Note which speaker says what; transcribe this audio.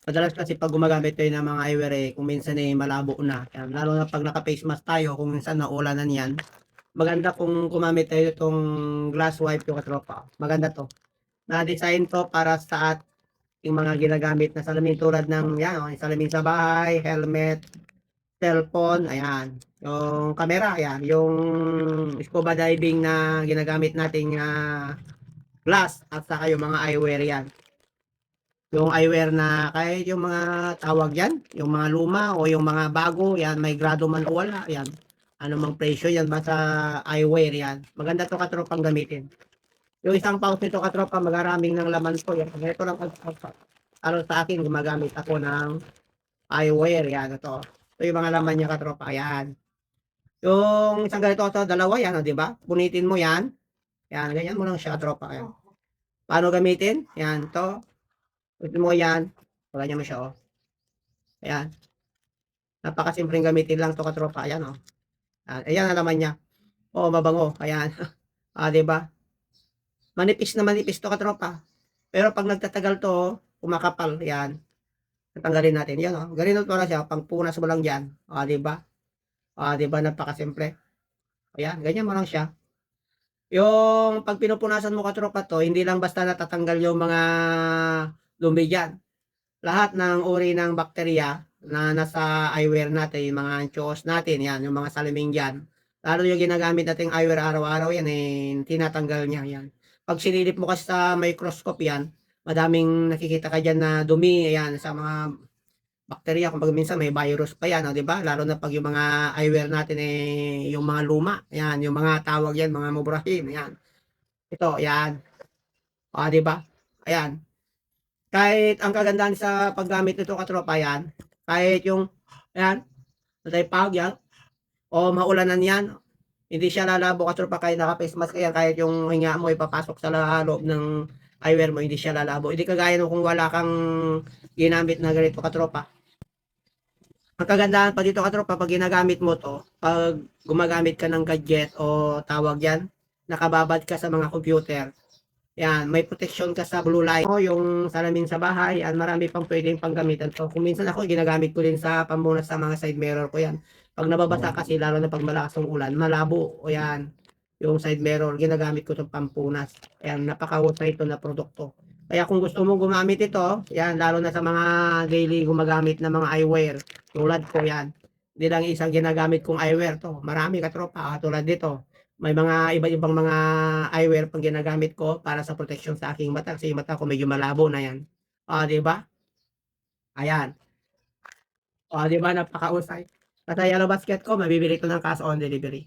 Speaker 1: Madalas kasi 'pag gumagamit kayo ng mga eyewear, eh, kung minsan, eh, malabo na, yan. Lalo na 'pag naka-face mask tayo kung minsan naulanan yan, maganda kung gumamit tayo itong glass wipe yung katropa. Maganda 'to. Na-design 'to para sa ating mga ginagamit na salamin tulad ng yan, oh, yung salamin sa bahay, helmet, cellphone, ayan. Yung camera, ayan. Yung scuba diving na ginagamit nating, glass at saka yung mga eyewear yan. Yung eyewear na kahit yung mga tawag yan, yung mga luma o yung mga bago, yan, may grado man o wala, yan. Ano mang presyo yan, basta eyewear yan. Maganda to katropang gamitin. Yung isang pouch nito katropa, magaraming ng laman ko yan. Ganito lang ano sa akin, gumagamit ako ng eyewear, yan, ito. Ito yung mga laman niya katropa, yan. Yung isang ganito ito, dalawa yan, di ba? Punitin mo yan. Yan, ganyan mo lang siya katropa. Yan. Paano gamitin? Yan, to. Punitin mo yan. Ganyan mo siya, oh. Ayan. Napakasimpleng gamitin lang to katropa. Ayan, oh. Ayan ang laman niya. Oh, mabango. Ayan. Di ba? Manipis na manipis to katropa. Pero pag nagtatagal to, kumakapal. Ayan. Tatanggalin natin. Yan, oh. Ganito pala siya. Pangpunas mo lang dyan. Di ba? Di ba? Napakasimple. Ayan. Ganyan mo lang siya. Yung pag pinupunasan mo katropa to, hindi lang basta natatanggal yung mga dumi dyan. Lahat ng uri ng bakterya na nasa eyewear natin, yung mga antios natin, yan, yung mga salamin dyan. Lalo yung ginagamit nating eyewear araw-araw yan, eh, tinatanggal niya yan. Pag sinilip mo kasi sa microscope yan, madaming nakikita ka dyan na dumi, yan, sa mga bakterya. Kung minsan may virus pa yan, di ba? Lalo na pag yung mga eyewear natin, eh, yung mga luma, yan, yung mga tawag yan, mga mubrahim, yan. Ito, yan. Di ba? Ayan. Kahit ang kagandahan sa paggamit nito katropa yan, kahit yung, ayan, nataypag yan, o maulanan yan, hindi siya lalabo katropa kahit naka-face mask yan, kahit yung hinga mo ipapasok sa loob ng eyewear mo, hindi siya lalabo. Hindi kagaya nung kung wala kang ginamit na ganito katropa. Ang kagandahan pa dito katropa, pag ginagamit mo to, pag gumagamit ka ng gadget o tawag yan, nakababad ka sa mga computer, yan, may protection ka sa blue light. O yung salamin sa bahay, yan, marami pang pwedeng panggamitan to. Kung minsan ako, ginagamit ko din sa pambunas sa mga side mirror ko yan. Pag nababasa kasi, lalo na pag malakas ang ulan, malabo. O yan, yung side mirror, ginagamit ko itong pampunas. Ayan, napakahusay ito na produkto. Kaya kung gusto mo gumamit ito, yan, lalo na sa mga daily gumagamit na mga eyewear, tulad ko yan. Hindi lang isang ginagamit kong eyewear to. Marami katropa, tulad dito. May mga iba-ibang mga eyewear pang ginagamit ko para sa protection sa aking mata kasi yung mata ko medyo malabo na yan. Di ba? Ayan. Di ba napakausay? Sa Yellow Basket ko, mabibili ko ng cash on delivery.